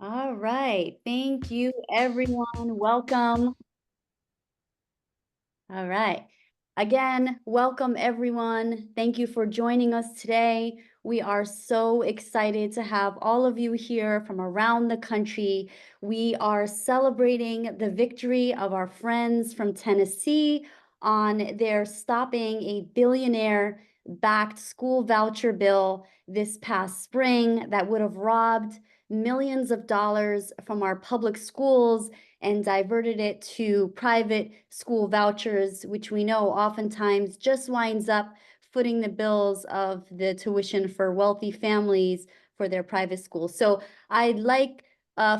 All right. Thank you, everyone. Welcome. All right. Again, welcome, everyone. Thank you for joining us today. We are so excited to have all of you here from around the country. We are celebrating the victory of our friends from Tennessee on their stopping a billionaire-backed school voucher bill this past spring that would have robbed millions of dollars from our public schools and diverted it to private school vouchers, which we know oftentimes just winds up footing the bills of the tuition for wealthy families for their private schools. So I'd like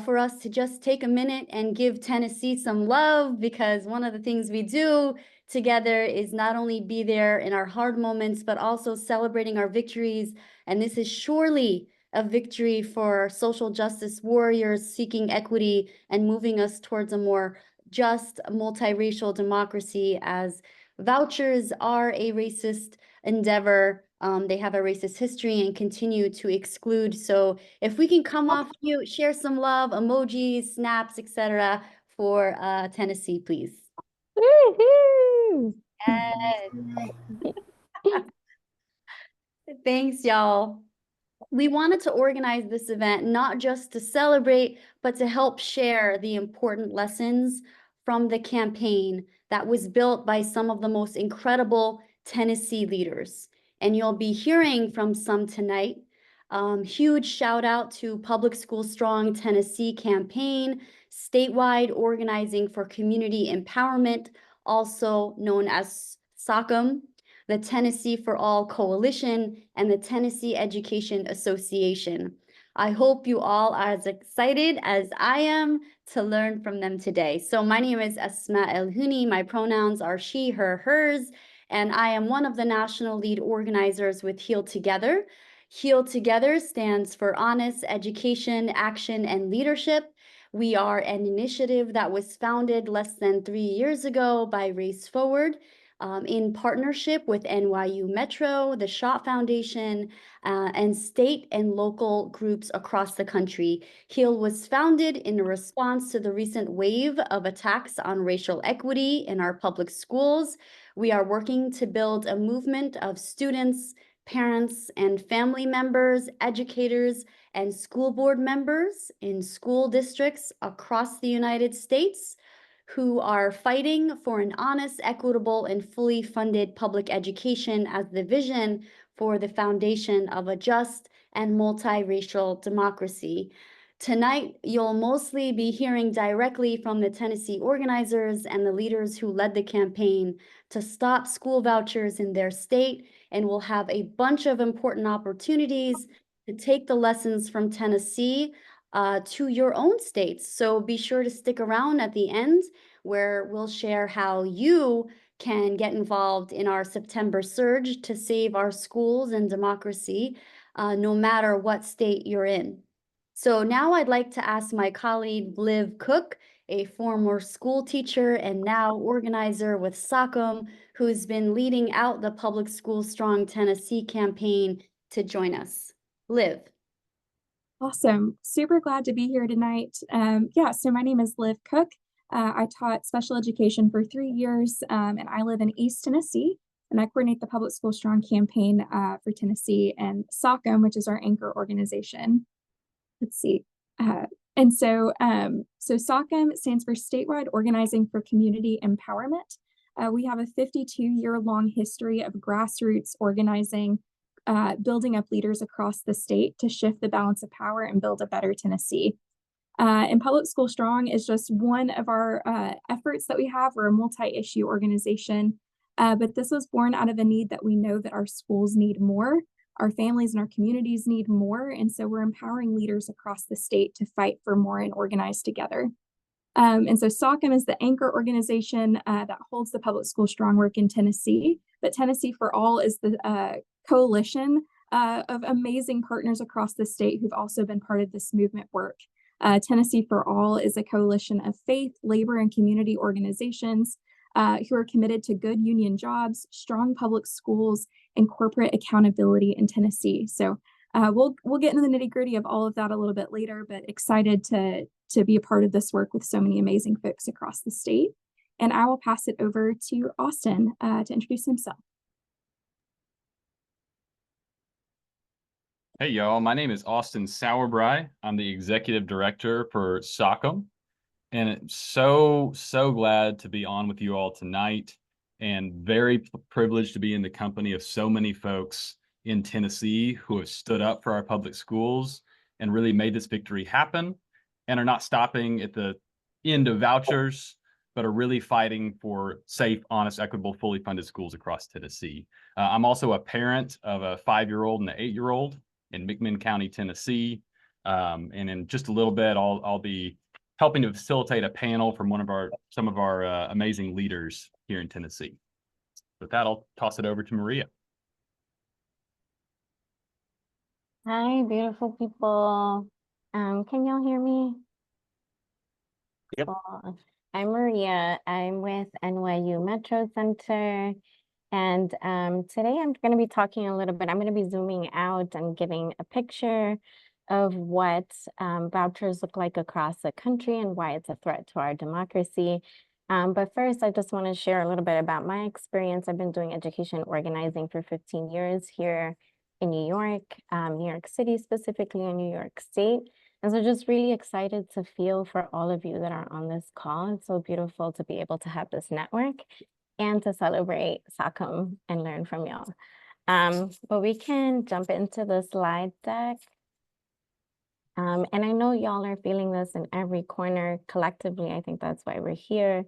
for us to just take a minute and give Tennessee some love, because one of the things we do together is not only be there in our hard moments, but also celebrating our victories. And this is surely a victory for social justice warriors seeking equity and moving us towards a more just multiracial democracy, as vouchers are a racist endeavor. They have a racist history and continue to exclude. So if we can come off mute, share some love, emojis, snaps, etc. for Tennessee, please. Woohoo! Yes. Thanks, y'all. We wanted to organize this event not just to celebrate, but to help share the important lessons from the campaign that was built by some of the most incredible Tennessee leaders. And you'll be hearing from some tonight. Huge shout out to Public School Strong Tennessee campaign, statewide organizing for community empowerment, also known as SOCM, the Tennessee for All Coalition, and the Tennessee Education Association. I hope you all are as excited as I am to learn from them today. So my name is Asma Elhuni. My pronouns are she, her, hers, and I am one of the national lead organizers with Heal Together. Heal Together stands for Honest Education, Action, and Leadership. We are an initiative that was founded less than 3 years ago by Race Forward, in partnership with NYU Metro, the Schott Foundation, and state and local groups across the country. HEAL was founded in response to the recent wave of attacks on racial equity in our public schools. We are working to build a movement of students, parents, and family members, educators, and school board members in school districts across the United States who are fighting for an honest, equitable, and fully funded public education as the vision for the foundation of a just and multiracial democracy. Tonight, you'll mostly be hearing directly from the Tennessee organizers and the leaders who led the campaign to stop school vouchers in their state, and we'll have a bunch of important opportunities to take the lessons from Tennessee to your own states. So be sure to stick around at the end, where we'll share how you can get involved in our September surge to save our schools and democracy, no matter what state you're in. So now I'd like to ask my colleague Liv Cook, a former school teacher and now organizer with SOCM, who's been leading out the Public School Strong Tennessee campaign, to join us. Liv. Awesome. Super glad to be here tonight. So my name is Liv Cook. I taught special education for 3 years, and I live in East Tennessee, and I coordinate the Public School Strong campaign for Tennessee and SOCM, which is our anchor organization. Let's see. So SOCM stands for Statewide Organizing for Community Empowerment. We have a 52-year-long history of grassroots organizing, building up leaders across the state to shift the balance of power and build a better Tennessee. And Public School Strong is just one of our efforts that we have. We're a multi-issue organization, but this was born out of a need that we know that our schools need more, our families and our communities need more, and so we're empowering leaders across the state to fight for more and organize together. And so SOCM is the anchor organization that holds the Public School Strong work in Tennessee, but Tennessee for All is the coalition of amazing partners across the state who've also been part of this movement work. Tennessee for All is a coalition of faith, labor, and community organizations who are committed to good union jobs, strong public schools, and corporate accountability in Tennessee. So We'll get into the nitty-gritty of all of that a little bit later, but excited to be a part of this work with so many amazing folks across the state. And I will pass it over to Austin to introduce himself. Hey, y'all. My name is Austin Sauerbrei. I'm the executive director for SOCM. And it's so glad to be on with you all tonight, and very privileged to be in the company of so many folks in Tennessee who have stood up for our public schools and really made this victory happen, and are not stopping at the end of vouchers, but are really fighting for safe, honest, equitable, fully funded schools across Tennessee. I'm also a parent of a 5-year-old and an 8-year-old in McMinn County, Tennessee. And in just a little bit, I'll be helping to facilitate a panel from some of our amazing leaders here in Tennessee. With that, I'll toss it over to Maria. Hi, beautiful people. Can y'all hear me? Yep. Cool. I'm Maria. I'm with NYU Metro Center. And today I'm going to be talking a little bit. I'm going to be zooming out and giving a picture of what vouchers look like across the country and why it's a threat to our democracy. But first, I just want to share a little bit about my experience. I've been doing education organizing for 15 years here in New York City, specifically in New York State. And so just really excited to feel for all of you that are on this call. It's so beautiful to be able to have this network and to celebrate SOCM and learn from y'all. But we can jump into the slide deck. And I know y'all are feeling this in every corner collectively. I think that's why we're here.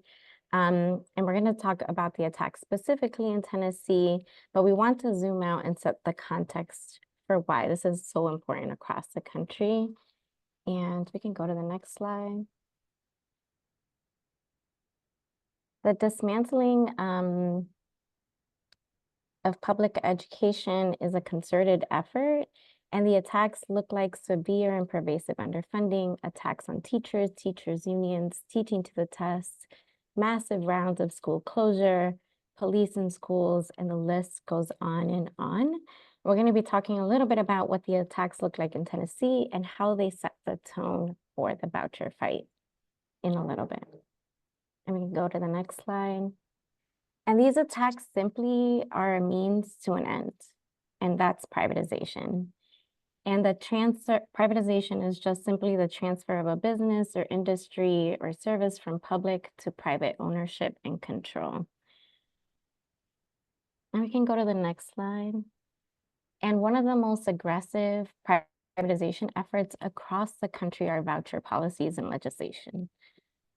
And we're going to talk about the attack specifically in Tennessee, but we want to zoom out and set the context for why this is so important across the country. And we can go to the next slide. The dismantling of public education is a concerted effort, and the attacks look like severe and pervasive underfunding, attacks on teachers, teachers' unions, teaching to the test, massive rounds of school closure, police in schools, and the list goes on and on. We're going to be talking a little bit about what the attacks look like in Tennessee and how they set the tone for the voucher fight in a little bit. And we can go to the next slide. And these attacks simply are a means to an end, and that's privatization. And the privatization is just simply the transfer of a business or industry or service from public to private ownership and control. And we can go to the next slide. And one of the most aggressive privatization efforts across the country are voucher policies and legislation.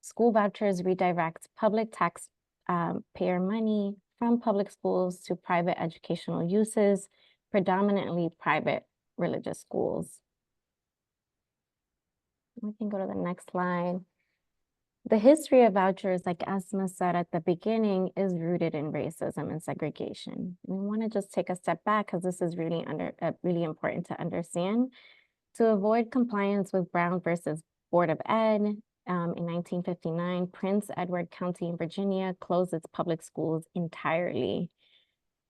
School vouchers redirect public taxpayer money from public schools to private educational uses, predominantly private religious schools. We can go to the next slide. The history of vouchers, like Asma said at the beginning, is rooted in racism and segregation. We want to just take a step back because this is really important to understand. To avoid compliance with Brown versus Board of Ed, in 1959, Prince Edward County in Virginia closed its public schools entirely.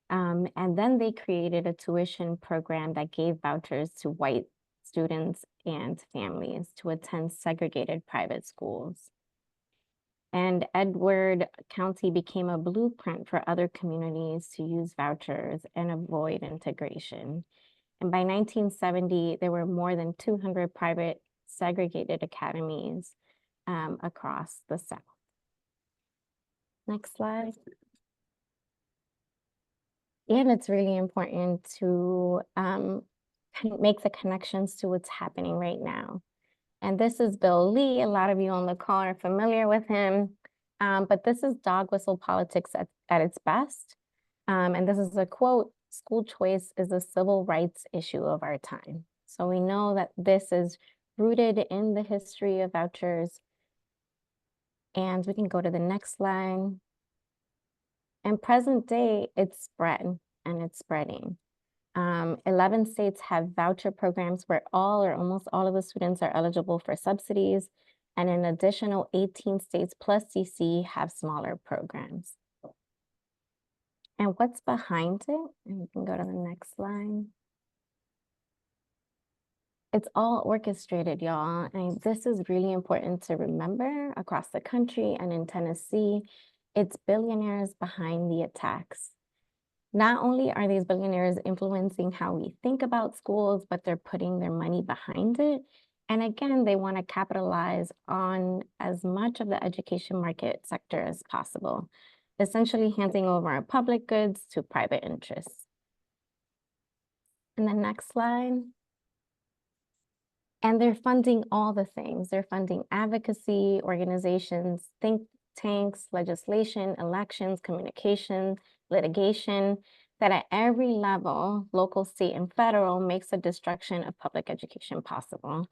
And then they created a tuition program that gave vouchers to white students and families to attend segregated private schools. And Edward County became a blueprint for other communities to use vouchers and avoid integration. And by 1970, there were more than 200 private segregated academies across the South. Next slide. And it's really important to make the connections to what's happening right now. And this is Bill Lee. A lot of you on the call are familiar with him, but this is dog whistle politics at its best. And this is a quote: "School choice is a civil rights issue of our time." So we know that this is rooted in the history of vouchers. And we can go to the next slide. And present day, it's spread and it's spreading. 11 states have voucher programs where all or almost all of the students are eligible for subsidies. And an additional 18 states plus DC have smaller programs. And what's behind it? And we can go to the next slide. It's all orchestrated, y'all. And this is really important to remember across the country and in Tennessee. It's billionaires behind the attacks. Not only are these billionaires influencing how we think about schools, but they're putting their money behind it. And again, they want to capitalize on as much of the education market sector as possible, essentially handing over our public goods to private interests. And the next slide. And they're funding all the things. They're funding advocacy, organizations, think tanks, legislation, elections, communication, litigation, that at every level, local, state, and federal, makes the destruction of public education possible.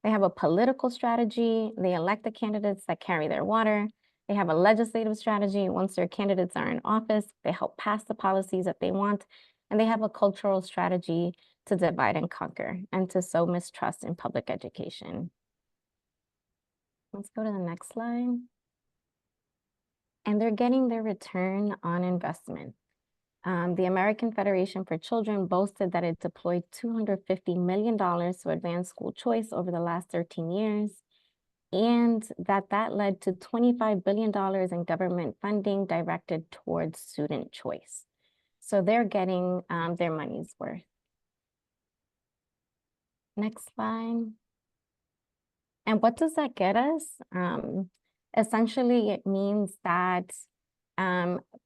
They have a political strategy. They elect the candidates that carry their water. They have a legislative strategy. Once their candidates are in office, they help pass the policies that they want. And they have a cultural strategy to divide and conquer and to sow mistrust in public education. Let's go to the next slide. And they're getting their return on investment. The American Federation for Children boasted that it deployed $250 million to advance school choice over the last 13 years, and that led to $25 billion in government funding directed towards student choice. So they're getting their money's worth. Next slide. And what does that get us? Essentially, it means that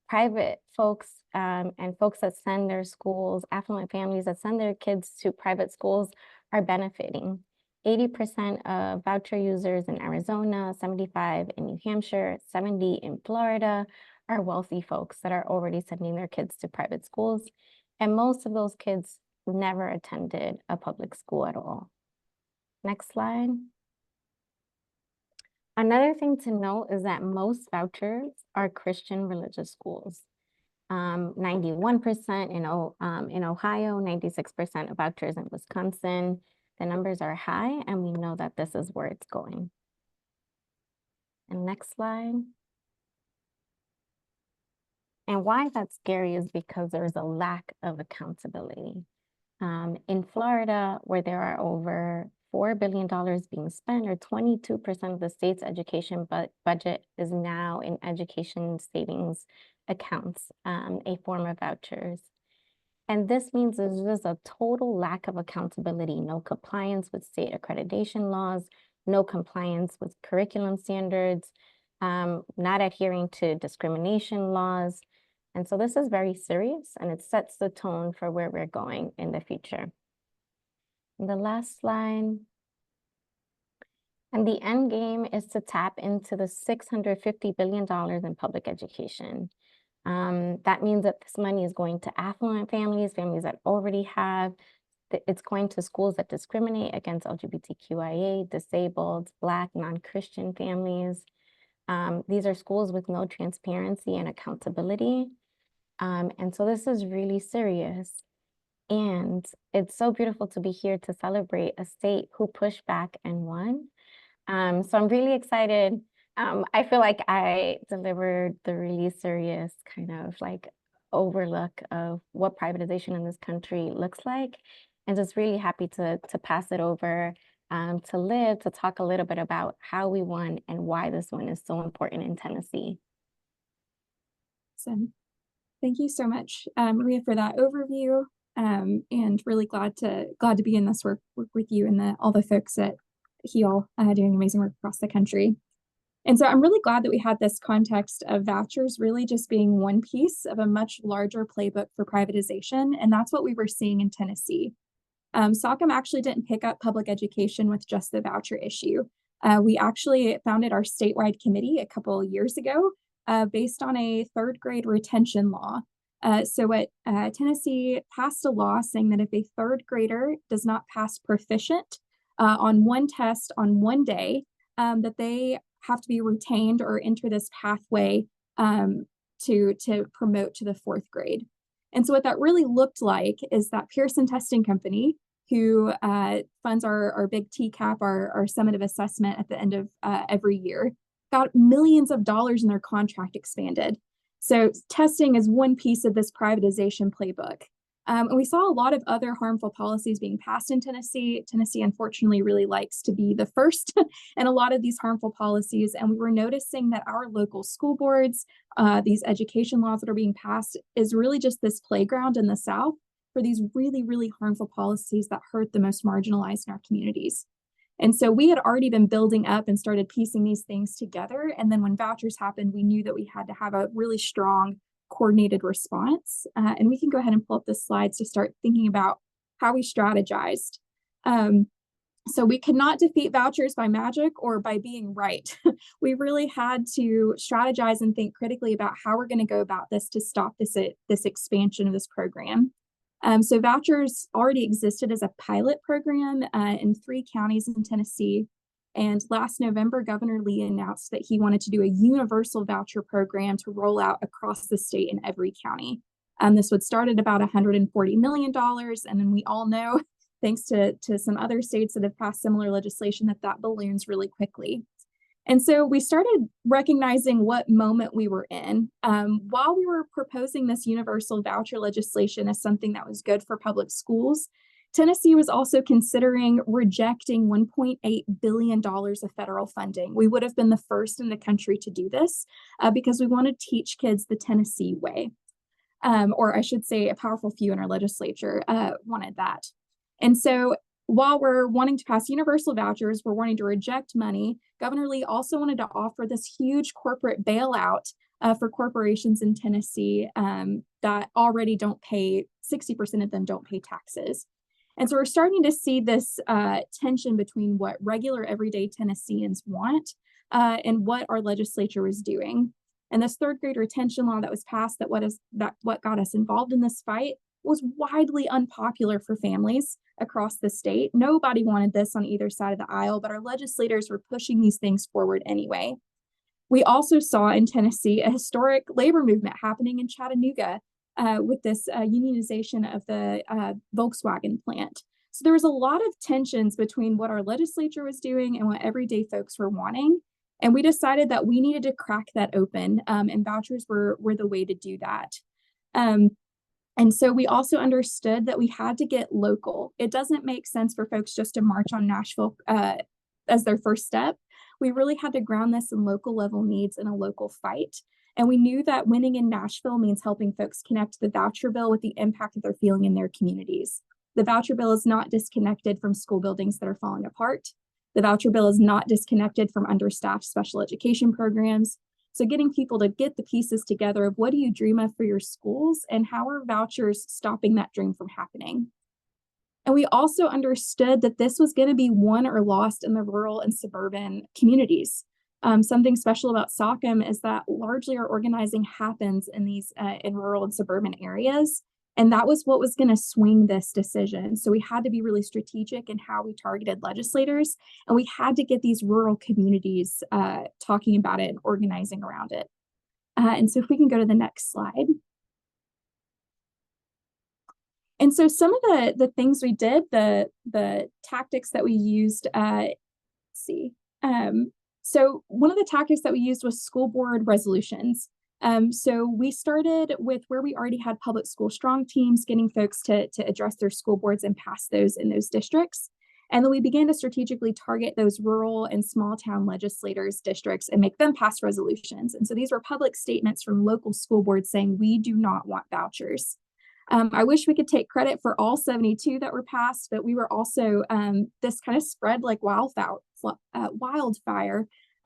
private folks and folks that send their schools, affluent families that send their kids to private schools are benefiting. 80% of voucher users in Arizona, 75 in New Hampshire, 70 in Florida are wealthy folks that are already sending their kids to private schools. And most of those kids never attended a public school at all. Next slide. Another thing to note is that most vouchers are Christian religious schools. 91% in Ohio, 96% of vouchers in Wisconsin. The numbers are high, and we know that this is where it's going. And next slide. And why that's scary is because there's a lack of accountability. In Florida, where there are over $4 billion being spent, or 22% of the state's education budget is now in education savings accounts, a form of vouchers. And this means there's just a total lack of accountability, no compliance with state accreditation laws, no compliance with curriculum standards, not adhering to discrimination laws. And so this is very serious, and it sets the tone for where we're going in the future. And the last slide. And the end game is to tap into the $650 billion in public education. That means that this money is going to affluent families, families that already have. It's going to schools that discriminate against LGBTQIA, disabled, Black, non-Christian families. These are schools with no transparency and accountability. And so this is really serious. And it's so beautiful to be here to celebrate a state who pushed back and won. So I'm really excited. I feel like I delivered the really serious kind of like overlook of what privatization in this country looks like. And just really happy to pass it over to Liv to talk a little bit about how we won and why this one is so important in Tennessee. Awesome. Thank you so much, Maria, for that overview. And really glad to be in this work with you and all the folks at HEAL doing amazing work across the country. And so I'm really glad that we had this context of vouchers really just being one piece of a much larger playbook for privatization. And that's what we were seeing in Tennessee. SOCM actually didn't pick up public education with just the voucher issue. We actually founded our statewide committee a couple of years ago based on a third grade retention law. Tennessee passed a law saying that if a third grader does not pass proficient on one test on one day, that they have to be retained or enter this pathway to promote to the fourth grade. And so what that really looked like is that Pearson Testing Company, who funds our big TCAP, our summative assessment at the end of every year, got millions of dollars in their contract expanded. So testing is one piece of this privatization playbook. And we saw a lot of other harmful policies being passed in Tennessee. Tennessee, unfortunately, really likes to be the first in a lot of these harmful policies. And we were noticing that our local school boards, these education laws that are being passed, is really just this playground in the South for these really, really harmful policies that hurt the most marginalized in our communities. And so we had already been building up and started piecing these things together. And then when vouchers happened, we knew that we had to have a really strong coordinated response. And we can go ahead and pull up the slides to start thinking about how we strategized. So we could not defeat vouchers by magic or by being right. We really had to strategize and think critically about how we're going to go about this to stop this expansion of this program. So vouchers already existed as a pilot program in 3 counties in Tennessee. And last November, Governor Lee announced that he wanted to do a universal voucher program to roll out across the state in every county. This would start at about $140 million. And then we all know, thanks to some other states that have passed similar legislation, that balloons really quickly. And so we started recognizing what moment we were in. While we were proposing this universal voucher legislation as something that was good for public schools, Tennessee was also considering rejecting $1.8 billion of federal funding. We would have been the first in the country to do this because we want to teach kids the Tennessee way. Or I should say a powerful few in our legislature wanted that. And so while we're wanting to pass universal vouchers, we're wanting to reject money, Governor Lee also wanted to offer this huge corporate bailout for corporations in Tennessee that already don't pay, 60% of them don't pay taxes. And so we're starting to see this tension between what regular everyday Tennesseans want and what our legislature was doing. And this 3rd grade retention law that was passed, what got us involved in this fight, was widely unpopular for families across the state. Nobody wanted this on either side of the aisle, but our legislators were pushing these things forward anyway. We also saw in Tennessee a historic labor movement happening in Chattanooga with this unionization of the Volkswagen plant. So there was a lot of tensions between what our legislature was doing and what everyday folks were wanting. And we decided that we needed to crack that open, and vouchers were the way to do that. And so we also understood that we had to get local. It doesn't make sense for folks just to march on Nashville as their first step. We really had to ground this in local level needs and a local fight. And we knew that winning in Nashville means helping folks connect the voucher bill with the impact that they're feeling in their communities. The voucher bill is not disconnected from school buildings that are falling apart. The voucher bill is not disconnected from understaffed special education programs. So getting people to get the pieces together of what do you dream of for your schools and how are vouchers stopping that dream from happening? And we also understood that this was going to be won or lost in the rural and suburban communities. Something special about SOCM is that largely our organizing happens in these in rural and suburban areas. And that was what was going to swing this decision. So we had to be really strategic in how we targeted legislators, and we had to get these rural communities talking about it and organizing around it. And so if we can go to the next slide. And so some of the things we did, the tactics that we used, let's see. So one of the tactics that we used was school board resolutions. So we started with where we already had public school strong teams, getting folks to address their school boards and pass those in those districts. And then we began to strategically target those rural and small town legislators districts and make them pass resolutions. And so these were public statements from local school boards saying, we do not want vouchers. I wish we could take credit for all 72 that were passed, but we were also, this kind of spread like wildfire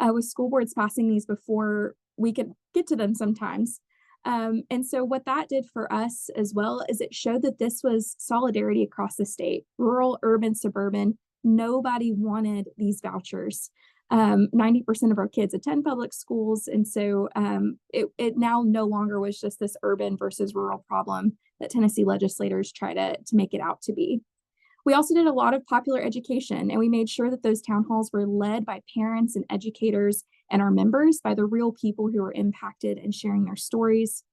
with school boards passing these before we could get to them sometimes. And so what that did for us as well is it showed that this was solidarity across the state, rural, urban, suburban. Nobody wanted these vouchers. 90% of our kids attend public schools. And so it now no longer was just this urban versus rural problem that Tennessee legislators try to make it out to be. We also did a lot of popular education, and we made sure that those town halls were led by parents and educators and our members, by the real people who were impacted and sharing their stories.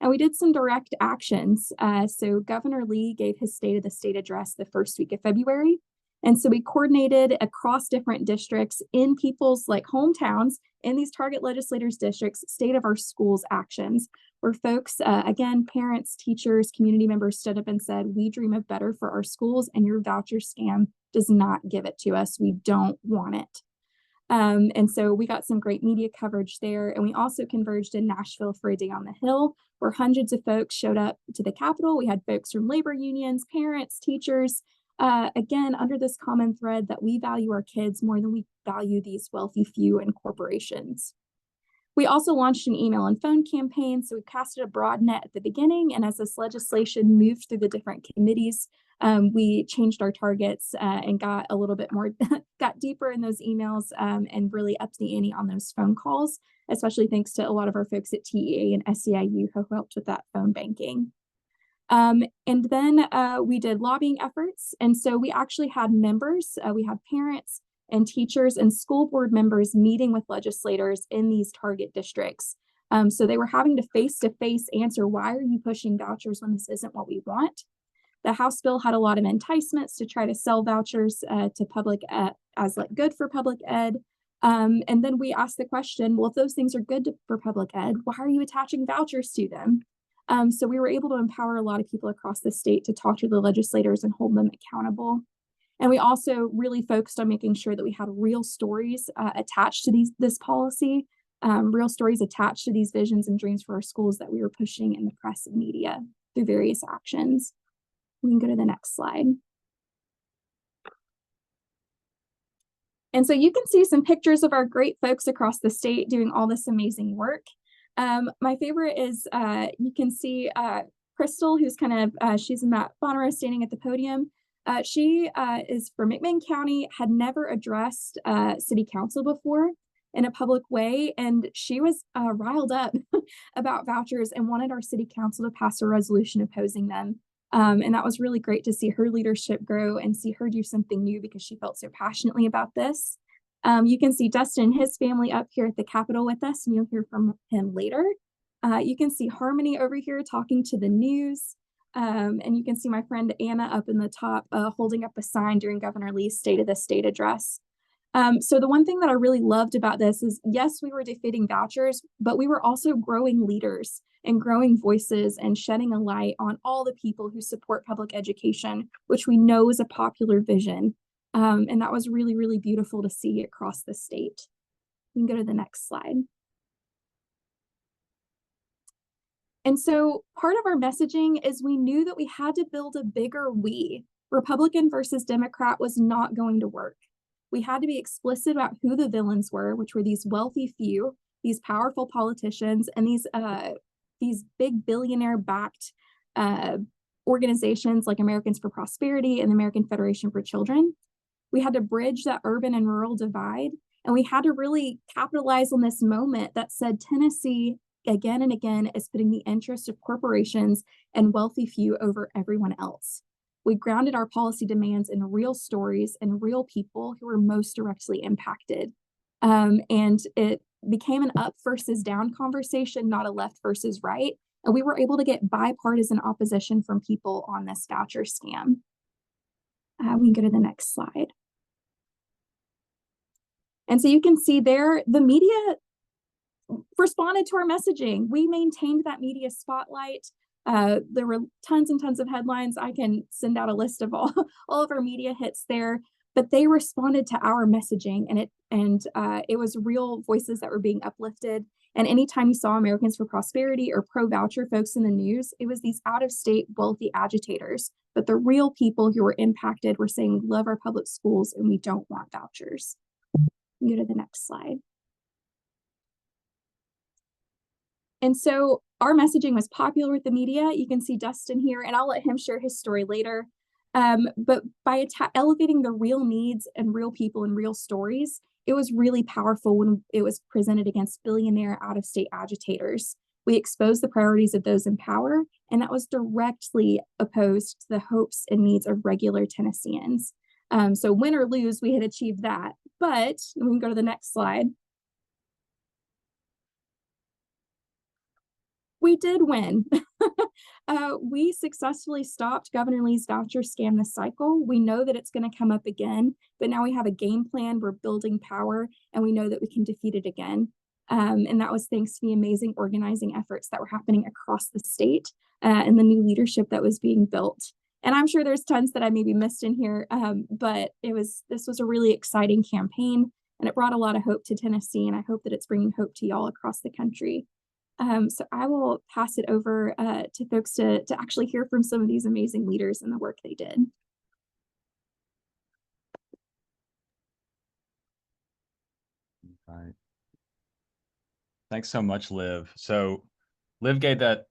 And we did some direct actions. So Governor Lee gave his State of the State address the first week of February. And so we coordinated across different districts in people's like hometowns in these target legislators districts, state of our schools actions, where folks, again, parents, teachers, community members stood up and said, we dream of better for our schools, and your voucher scam does not give it to us. We don't want it. And so we got some great media coverage there. And we also converged in Nashville for a day on the Hill, where hundreds of folks showed up to the Capitol. We had folks from labor unions, parents, teachers, again, under this common thread that we value our kids more than we value these wealthy few and corporations. We also launched an email and phone campaign, so we casted a broad net at the beginning, and as this legislation moved through the different committees, we changed our targets and got a little bit more, got deeper in those emails and really upped the ante on those phone calls, especially thanks to a lot of our folks at TEA and SEIU who helped with that phone banking. And then we did lobbying efforts, and so we actually had members, we had parents, and teachers and school board members meeting with legislators in these target districts. So they were having to face-to-face answer, why are you pushing vouchers when this isn't what we want? The House bill had a lot of enticements to try to sell vouchers to public as like good for public ed. And then we asked the question, well, if those things are good for public ed, why are you attaching vouchers to them? So we were able to empower a lot of people across the state to talk to the legislators and hold them accountable. And we also really focused on making sure that we had real stories attached to this policy, real stories attached to these visions and dreams for our schools that we were pushing in the press and media through various actions. We can go to the next slide. And so you can see some pictures of our great folks across the state doing all this amazing work. My favorite is you can see Crystal, who's kind of, she's in that Bonnero standing at the podium. She is from McMinn County, had never addressed city council before in a public way, and she was riled up about vouchers and wanted our city council to pass a resolution opposing them. And that was really great to see her leadership grow and see her do something new because she felt so passionately about this. You can see Dustin and his family up here at the Capitol with us, and you'll hear from him later. You can see Harmony over here talking to the news. And you can see my friend Anna up in the top holding up a sign during Governor Lee's State of the State address. So the one thing that I really loved about this is, yes, we were defeating vouchers, but we were also growing leaders and growing voices and shedding a light on all the people who support public education, which we know is a popular vision. And that was really, really beautiful to see across the state. We can go to the next slide. And so part of our messaging is we knew that we had to build a bigger we. Republican versus Democrat was not going to work. We had to be explicit about who the villains were, which were these wealthy few, these powerful politicians, and these big billionaire-backed organizations like Americans for Prosperity and the American Federation for Children. We had to bridge that urban and rural divide, and we had to really capitalize on this moment that said Tennessee again and again is putting the interest of corporations and wealthy few over everyone else. We grounded our policy demands in real stories and real people who were most directly impacted. And it became an up versus down conversation, not a left versus right. And we were able to get bipartisan opposition from people on this voucher scam. We can go to the next slide. And so you can see there, the media responded to our messaging. We maintained that media spotlight. There were tons and tons of headlines. I can send out a list of all of our media hits there, but they responded to our messaging, and it was real voices that were being uplifted. And anytime you saw Americans for Prosperity or pro-voucher folks in the news, it was these out-of-state wealthy agitators. But the real people who were impacted were saying, we love our public schools and we don't want vouchers. Go to the next slide. And so our messaging was popular with the media. You can see Dustin here, and I'll let him share his story later. But by elevating the real needs and real people and real stories, it was really powerful when it was presented against billionaire out-of-state agitators. We exposed the priorities of those in power, and that was directly opposed to the hopes and needs of regular Tennesseans. So win or lose, we had achieved that. But we can go to the next slide. We did win. We successfully stopped Governor Lee's voucher scam this cycle. We know that it's going to come up again, but now we have a game plan. We're building power, and we know that we can defeat it again. And that was thanks to the amazing organizing efforts that were happening across the state and the new leadership that was being built. And I'm sure there's tons that I maybe missed in here, but this was a really exciting campaign, and it brought a lot of hope to Tennessee, and I hope that it's bringing hope to y'all across the country. So I will pass it over to folks to actually hear from some of these amazing leaders and the work they did. Right. Thanks so much, Liv. So Liv gave that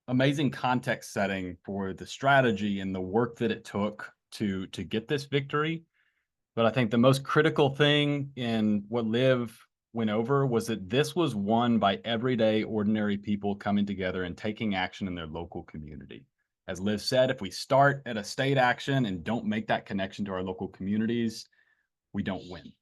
amazing context setting for the strategy and the work that it took to get this victory. But I think the most critical thing in what Liv went over was that this was won by everyday, ordinary people coming together and taking action in their local community. As Liv said, if we start at a state action and don't make that connection to our local communities, we don't win.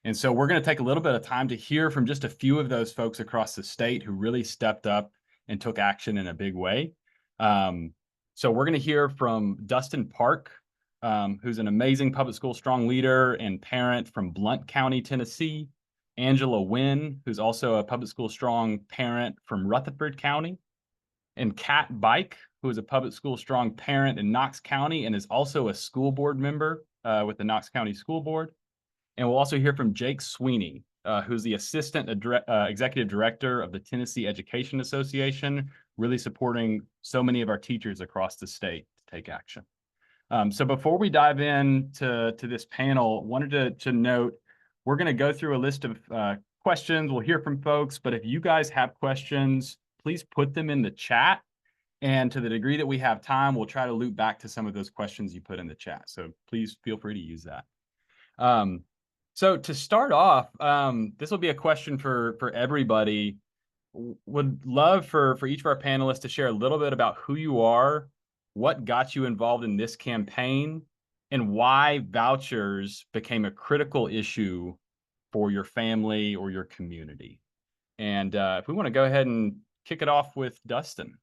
And so we're going to take a little bit of time to hear from just a few of those folks across the state who really stepped up and took action in a big way. So we're going to hear from Dustin Park, who's an amazing public school strong leader and parent from Blount County, Tennessee. Angela Wynn, who's also a public school strong parent from Rutherford County. And Kat Bike, who is a public school strong parent in Knox County and is also a school board member with the Knox County School Board. And we'll also hear from Jake Sweeney, who's the Assistant Executive Director of the Tennessee Education Association, really supporting so many of our teachers across the state to take action. So before we dive in to this panel, wanted to note, we're going to go through a list of questions. We'll hear from folks, but if you guys have questions, please put them in the chat. And to the degree that we have time, we'll try to loop back to some of those questions you put in the chat. So please feel free to use that. So to start off, this will be a question for everybody. Would love for each of our panelists to share a little bit about who you are, what got you involved in this campaign, and why vouchers became a critical issue for your family or your community. And if we want to go ahead and kick it off with Dustin.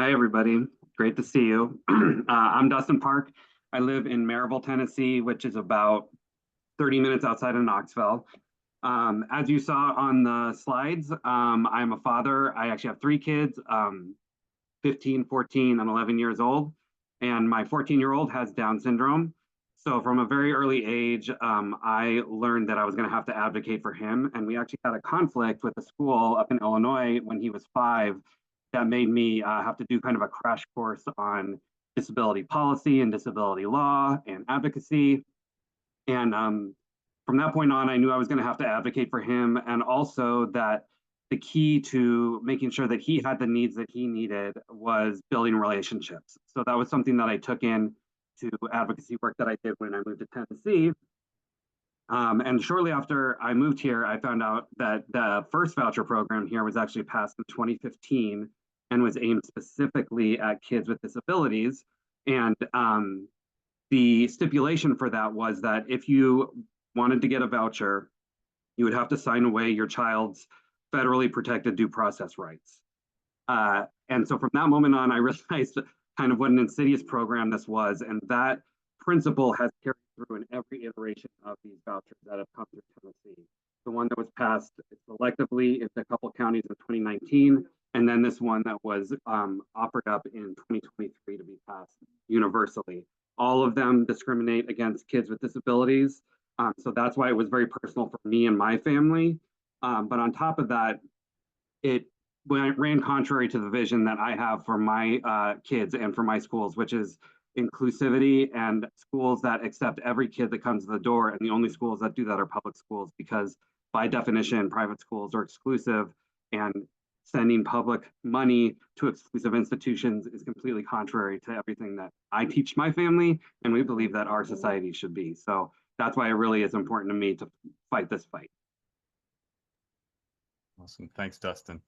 Hi, everybody. Great to see you. I'm Dustin Park. I live in Maryville, Tennessee, which is about 30 minutes outside of Knoxville. As you saw on the slides, I'm a father. I actually have 3 kids, 15, 14, and 11 years old. And my 14-year-old has Down syndrome. So from a very early age, I learned that I was going to have to advocate for him. And we actually had a conflict with a school up in Illinois when he was 5 that made me have to do kind of a crash course on disability policy and disability law and advocacy. And from that point on, I knew I was going to have to advocate for him, and also that the key to making sure that he had the needs that he needed was building relationships. So that was something that I took in to advocacy work that I did when I moved to Tennessee. And shortly after I moved here, I found out that the first voucher program here was actually passed in 2015 and was aimed specifically at kids with disabilities. And the stipulation for that was that if you wanted to get a voucher, you would have to sign away your child's federally protected due process rights. And so from that moment on, I realized kind of what an insidious program this was. And that principle has carried through in every iteration of these vouchers that have come through Tennessee. The one that was passed selectively in a couple counties in 2019, and then this one that was offered up in 2023 to be passed universally. All of them discriminate against kids with disabilities. So that's why it was very personal for me and my family. But on top of that, it ran contrary to the vision that I have for my kids and for my schools, which is inclusivity and schools that accept every kid that comes to the door. And the only schools that do that are public schools, because by definition, private schools are exclusive, and sending public money to exclusive institutions is completely contrary to everything that I teach my family, and we believe that our society should be. So that's why it really is important to me to fight this fight. Awesome. Thanks, Dustin.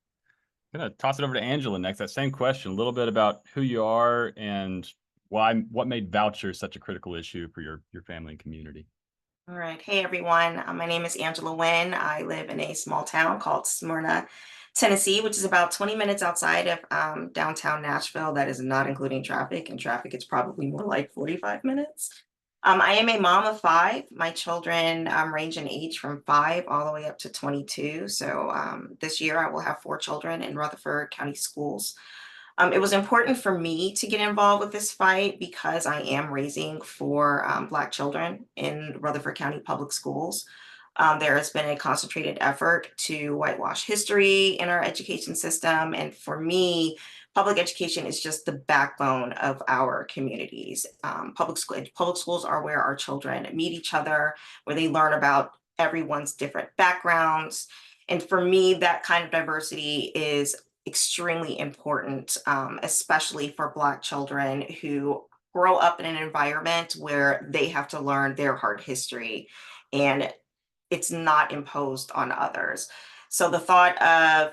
I'm going to toss it over to Angela next. That same question, a little bit about who you are and what made vouchers such a critical issue for your family and community. All right. Hey, everyone. My name is Angela Wynn. I live in a small town called Smyrna, Tennessee, which is about 20 minutes outside of downtown Nashville. That is not including traffic. And traffic is probably more like 45 minutes. I am a mom of 5. My children range in age from 5 all the way up to 22. So this year I will have 4 children in Rutherford County schools. It was important for me to get involved with this fight because I am raising 4 Black children in Rutherford County public schools. There has been a concentrated effort to whitewash history in our education system. And for me, public education is just the backbone of our communities. Public schools are where our children meet each other, where they learn about everyone's different backgrounds. And for me, that kind of diversity is extremely important, especially for Black children who grow up in an environment where they have to learn their hard history and it's not imposed on others. So the thought of,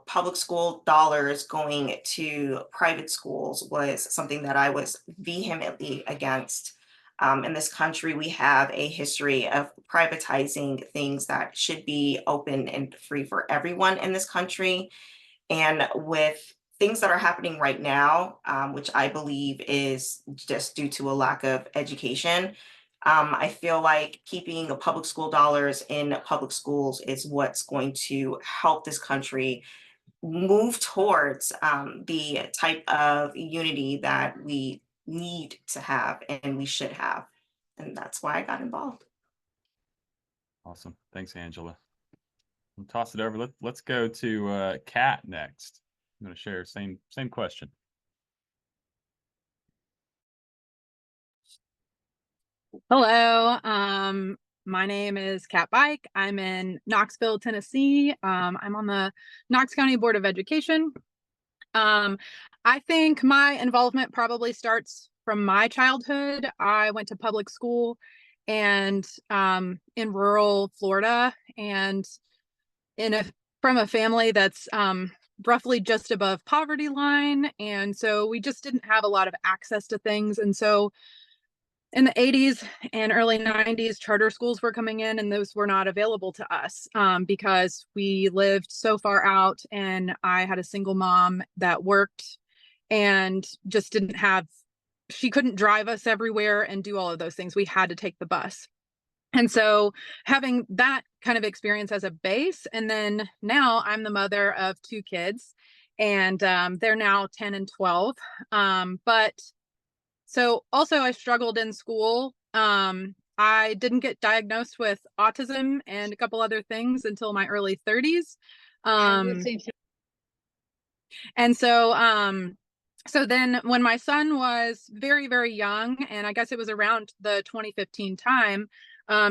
public school dollars going to private schools was something that I was vehemently against. In this country, we have a history of privatizing things that should be open and free for everyone in this country. And with things that are happening right now, which I believe is just due to a lack of education, I feel like keeping the public school dollars in public schools is what's going to help this country move towards the type of unity that we need to have and we should have. And that's why I got involved. Awesome. Thanks, Angela. I'll toss it over. Let's go to Kat next. I'm going to share same question. Hello, my name is Kat Bike. I'm in Knoxville, Tennessee. I'm on the Knox County Board of Education. I think my involvement probably starts from my childhood. I went to public school and in rural Florida, and from a family that's roughly just above poverty line. And so we just didn't have a lot of access to things. And so in the 80s and early 90s, charter schools were coming in, and those were not available to us because we lived so far out, and I had a single mom that worked and just she couldn't drive us everywhere and do all of those things. We had to take the bus. And so having that kind of experience as a base, and then now I'm the mother of 2 kids, and they're now 10 and 12. So also I struggled in school. I didn't get diagnosed with autism and a couple other things until my early 30s. And so then when my son was very, very young, and I guess it was around the 2015 time,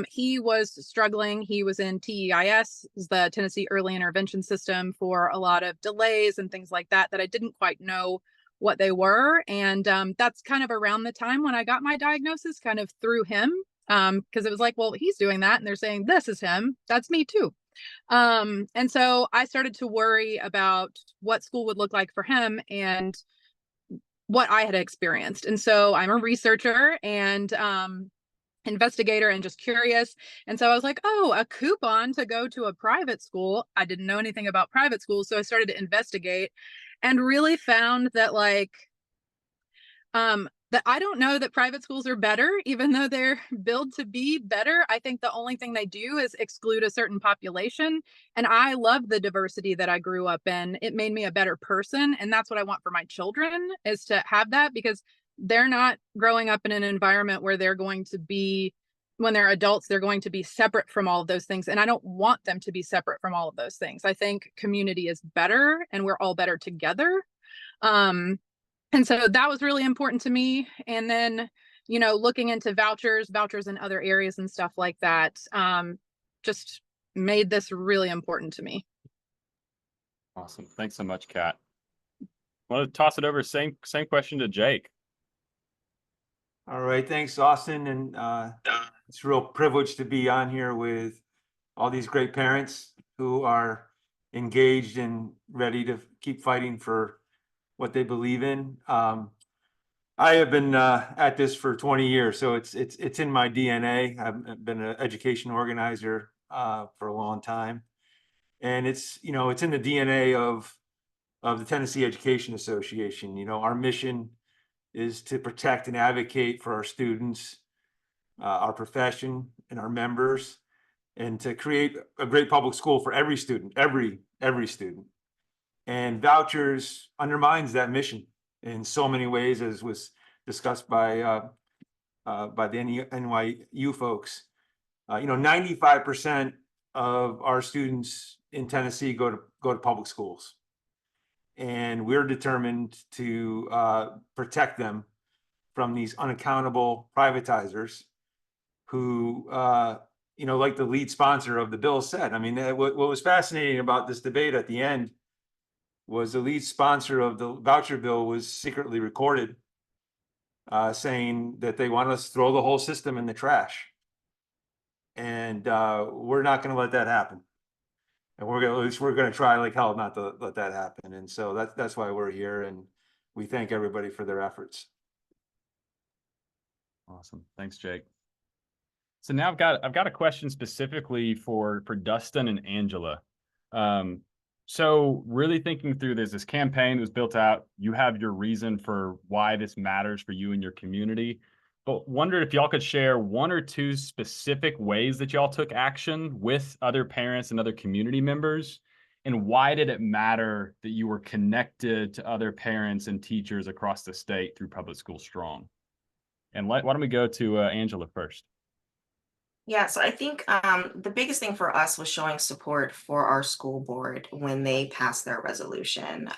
he was struggling. He was in TEIS, the Tennessee Early Intervention System, for a lot of delays and things like that I didn't quite know what they were. And that's kind of around the time when I got my diagnosis, kind of through him, because it was like, well, he's doing that and they're saying this is him, that's me too. And so I started to worry about what school would look like for him and what I had experienced. And so I'm a researcher and investigator and just curious. And so I was like, oh, a coupon to go to a private school. I didn't know anything about private schools. So I started to investigate and really found that that I don't know that private schools are better, even though they're billed to be better. I think the only thing they do is exclude a certain population. And I love the diversity that I grew up in. It made me a better person. And that's what I want for my children, is to have that, because they're not growing up in an environment where they're going to be, when they're adults, they're going to be separate from all of those things. And I don't want them to be separate from all of those things. I think community is better and we're all better together. And so that was really important to me. And then, looking into vouchers in other areas and stuff like that, just made this really important to me. Awesome. Thanks so much, Kat. I want to toss it over. Same question to Jake. All right. Thanks, Austin. And it's a real privilege to be on here with all these great parents who are engaged and ready to keep fighting for what they believe in. I have been at this for 20 years, so it's in my DNA. I've been an education organizer for a long time, and it's in the DNA of the Tennessee Education Association. Our mission is to protect and advocate for our students our profession and our members, and to create a great public school for every student, every student. And Vouchers undermines that mission in so many ways, as was discussed by the NYU folks. 95% of our students in Tennessee go to public schools, and we're determined to protect them from these unaccountable privatizers who, like the lead sponsor of the bill said. I mean, what was fascinating about this debate at the end was the lead sponsor of the voucher bill was secretly recorded saying that they want us to throw the whole system in the trash. And we're not going to let that happen. And we're going to try like hell not to let that happen. And so that's why we're here, and we thank everybody for their efforts. Awesome. Thanks, Jake. So now I've got a question specifically for Dustin and Angela. So really thinking through this campaign was built out. You have your reason for why this matters for you and your community, but wondered if y'all could share one or two specific ways that y'all took action with other parents and other community members, and why did it matter that you were connected to other parents and teachers across the state through Public School Strong? And why don't we go to Angela first? Yeah, so I think the biggest thing for us was showing support for our school board when they passed their resolution.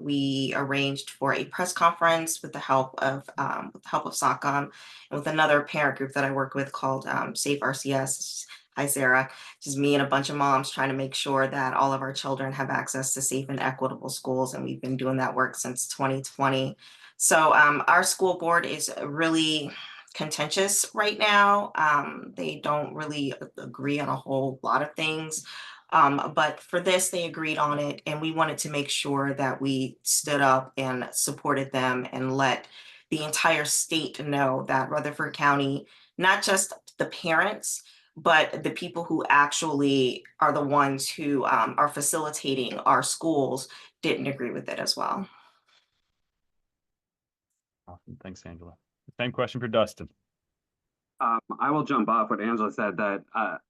We arranged for a press conference with the help of SOCM and with another parent group that I work with called Safe RCS. Hi, Sarah. Just me and a bunch of moms trying to make sure that all of our children have access to safe and equitable schools, and we've been doing that work since 2020. So our school board is really contentious right now. They don't really agree on a whole lot of things. But for this, they agreed on it. And we wanted to make sure that we stood up and supported them and let the entire state know that Rutherford County, not just the parents, but the people who actually are the ones who are facilitating our schools, didn't agree with it as well. Awesome. Thanks, Angela. Same question for Dustin. I will jump off what Angela said, that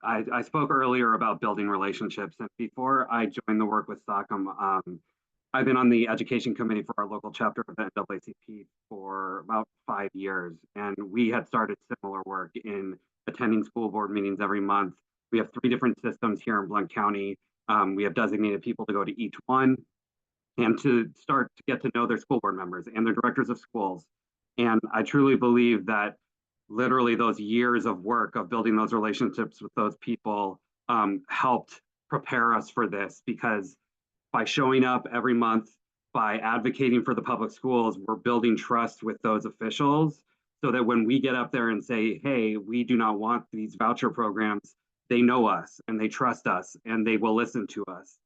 I spoke earlier about building relationships. And before I joined the work with SOCM, I've been on the education committee for our local chapter of the NAACP for about 5 years. And we had started similar work in attending school board meetings every month. We have 3 different systems here in Blount County. We have designated people to go to each one and to start to get to know their school board members and their directors of schools. And I truly believe that literally those years of work of building those relationships with those people helped prepare us for this, because by showing up every month, by advocating for the public schools, we're building trust with those officials, so that when we get up there and say, hey, we do not want these voucher programs, they know us and they trust us and they will listen to us.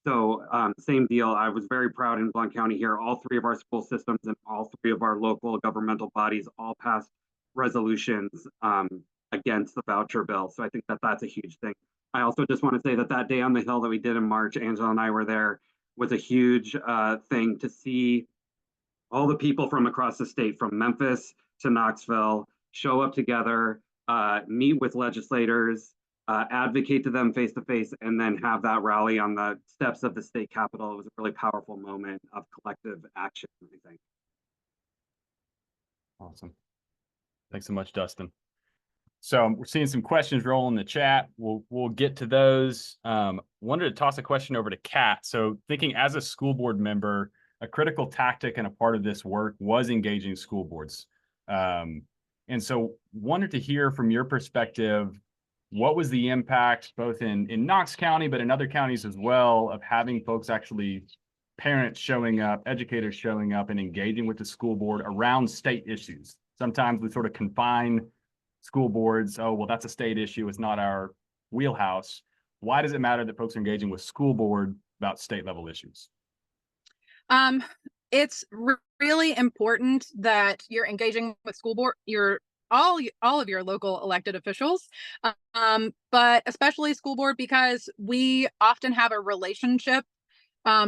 So same deal. I was very proud in Blount County here. All 3 of our school systems and all 3 of our local governmental bodies all passed resolutions against the voucher bill. So I think that that's a huge thing. I also just want to say that that day on the Hill that we did in March, Angela and I were there, was a huge thing to see all the people from across the state, from Memphis to Knoxville, show up together, meet with legislators, advocate to them face to face, and then have that rally on the steps of the state capitol. It was a really powerful moment of collective action, I think. Awesome. Thanks so much, Dustin. So we're seeing some questions roll in the chat. We'll get to those. Wanted to toss a question over to Kat. So thinking as a school board member, a critical tactic and a part of this work was engaging school boards. And so wanted to hear from your perspective, what was the impact both in Knox County, but in other counties as well, of having folks actually, parents showing up, educators showing up and engaging with the school board around state issues? Sometimes we sort of confine school boards. Oh, well, that's a state issue. It's not our wheelhouse. Why does it matter that folks are engaging with school board about state level issues? It's really important that you're engaging with school board, all of your local elected officials, but especially school board, because we often have a relationship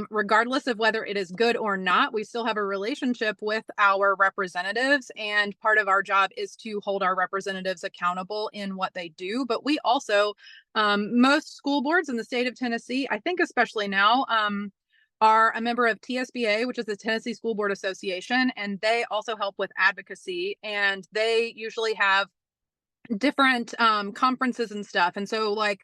regardless of whether it is good or not, we still have a relationship with our representatives. And part of our job is to hold our representatives accountable in what they do. But we also, most school boards in the state of Tennessee, I think especially now, are a member of TSBA, which is the Tennessee School Board Association, and they also help with advocacy. And they usually have different conferences and stuff. And so like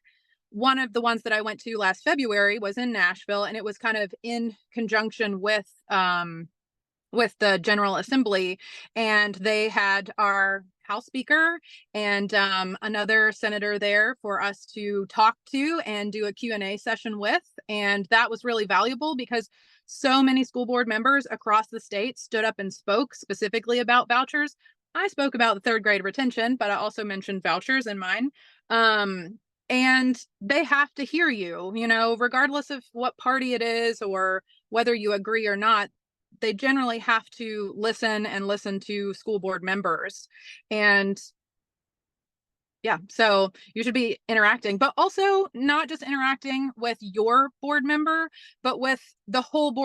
one of the ones that I went to last February was in Nashville, and it was kind of in conjunction with the General Assembly, and they had our House Speaker and another senator there for us to talk to and do a Q&A session with. And that was really valuable because so many school board members across the state stood up and spoke specifically about vouchers. I spoke about the third grade retention, but I also mentioned vouchers in mine. And they have to hear you, you know, regardless of what party it is or whether you agree or not. They generally have to listen to school board members. And yeah, so you should be interacting, but also not just interacting with your board member, but with the whole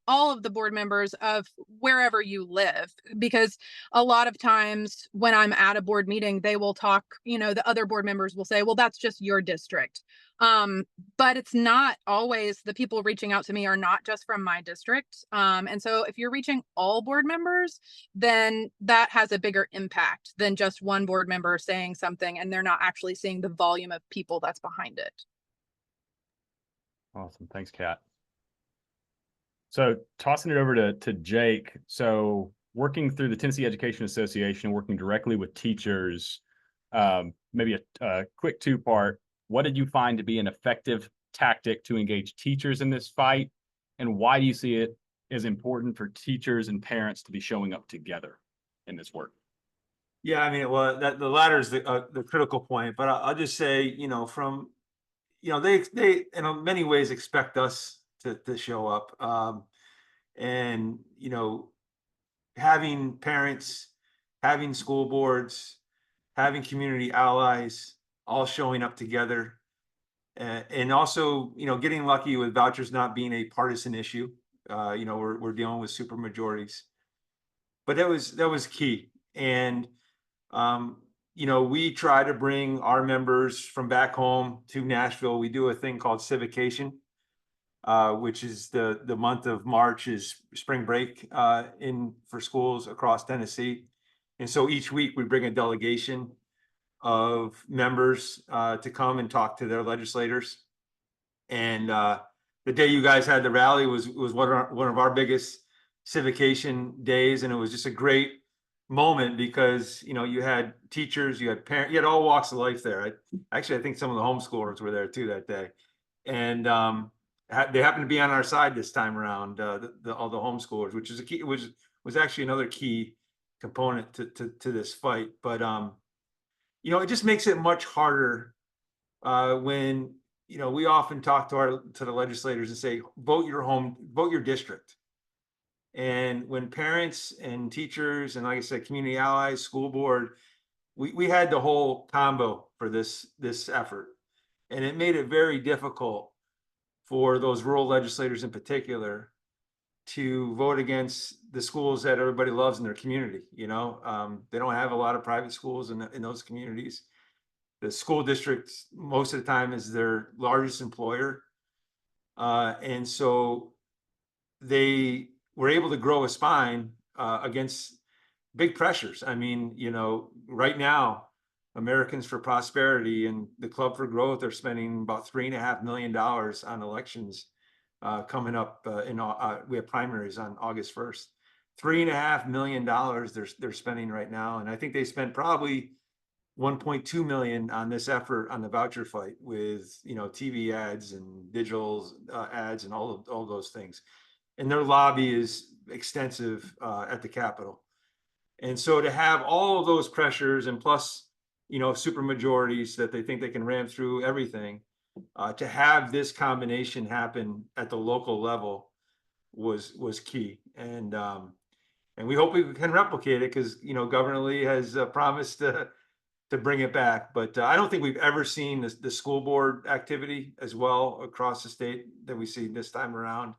all of the board members of wherever you live. Because a lot of times when I'm at a board meeting, they will talk, you know, the other board members will say, well, that's just your district. But it's not always. The people reaching out to me are not just from my district. And so if you're reaching all board members, then that has a bigger impact than just one board member saying something and they're not actually seeing the volume of people that's behind it. Awesome. Thanks, Kat. So tossing it over to Jake. So working through the Tennessee Education Association, working directly with teachers, maybe a quick two-part. What did you find to be an effective tactic to engage teachers in this fight? And why do you see it as important for teachers and parents to be showing up together in this work? Yeah, I mean, well, the latter is the critical point, but I'll just say, you know, from, you know, they in many ways expect us to show up, and, you know, having parents, having school boards, having community allies, all showing up together, and also, you know, getting lucky with vouchers not being a partisan issue. You know, we're dealing with supermajorities, but that was key. And you know, we try to bring our members from back home to Nashville. We do a thing called Civication, which is the month of March is spring break for schools across Tennessee. And so each week we bring a delegation of members to come and talk to their legislators. And the day you guys had the rally was one of our biggest civication days, and it was just a great moment because, you know, you had teachers, you had parents, you had all walks of life there. I think some of the homeschoolers were there too that day, and they happened to be on our side this time around. All the homeschoolers, which is a key, was actually another key component to this fight. But you know, it just makes it much harder when, you know, we often talk to the legislators and say, vote your district. And when parents and teachers and, like I said, community allies, school board, we had the whole combo for this effort. And it made it very difficult for those rural legislators in particular to vote against the schools that everybody loves in their community. You know, they don't have a lot of private schools in those communities. The school district, most of the time, is their largest employer. And so they were able to grow a spine against big pressures. I mean, you know, right now, Americans for Prosperity and the Club for Growth are spending about $3.5 million on elections coming up. We have primaries on August 1st. $3.5 million they're spending right now, and I think they spent probably 1.2 million on this effort on the voucher fight with, you know, TV ads and digital ads and all those things. And their lobby is extensive at the Capitol. And so to have all of those pressures and plus, you know, supermajorities that they think they can ram through everything, to have this combination happen at the local level was key. And we hope we can replicate it because, you know, Governor Lee has promised to bring it back. But I don't think we've ever seen the school board activity as well across the state that we see this time around.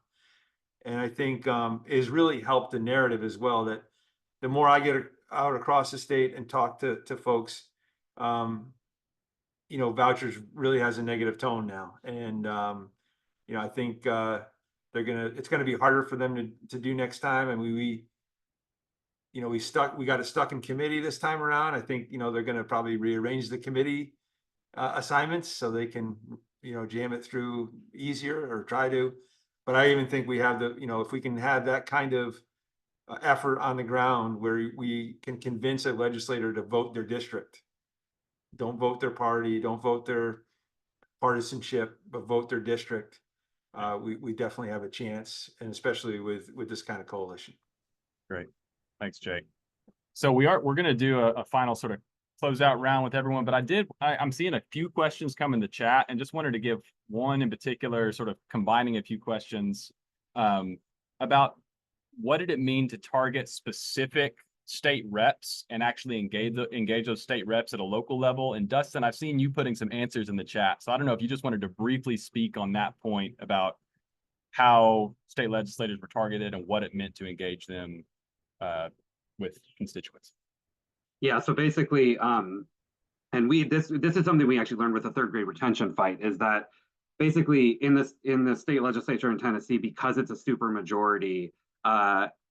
And I think it has really helped the narrative as well, that the more I get out across the state and talk to folks, you know, vouchers really has a negative tone now. And, you know, I think it's gonna be harder for them to do next time. And we got it stuck in committee this time around. I think, you know, they're gonna probably rearrange the committee assignments so they can, you know, jam it through easier, or try to. But I even think we have you know, if we can have that kind of effort on the ground where we can convince a legislator to vote their district, don't vote their party, don't vote their partisanship, but vote their district, we definitely have a chance, and especially with this kind of coalition. Great. Thanks, Jake. So we're going to do a final sort of closeout round with everyone, but I'm seeing a few questions come in the chat, and just wanted to give one in particular, sort of combining a few questions about what did it mean to target specific state reps and actually engage those state reps at a local level. And Dustin, I've seen you putting some answers in the chat, so I don't know if you just wanted to briefly speak on that point about how state legislators were targeted and what it meant to engage them with constituents. Yeah, so basically, and this is something we actually learned with the third grade retention fight, is that basically in the state legislature in Tennessee, because it's a super majority,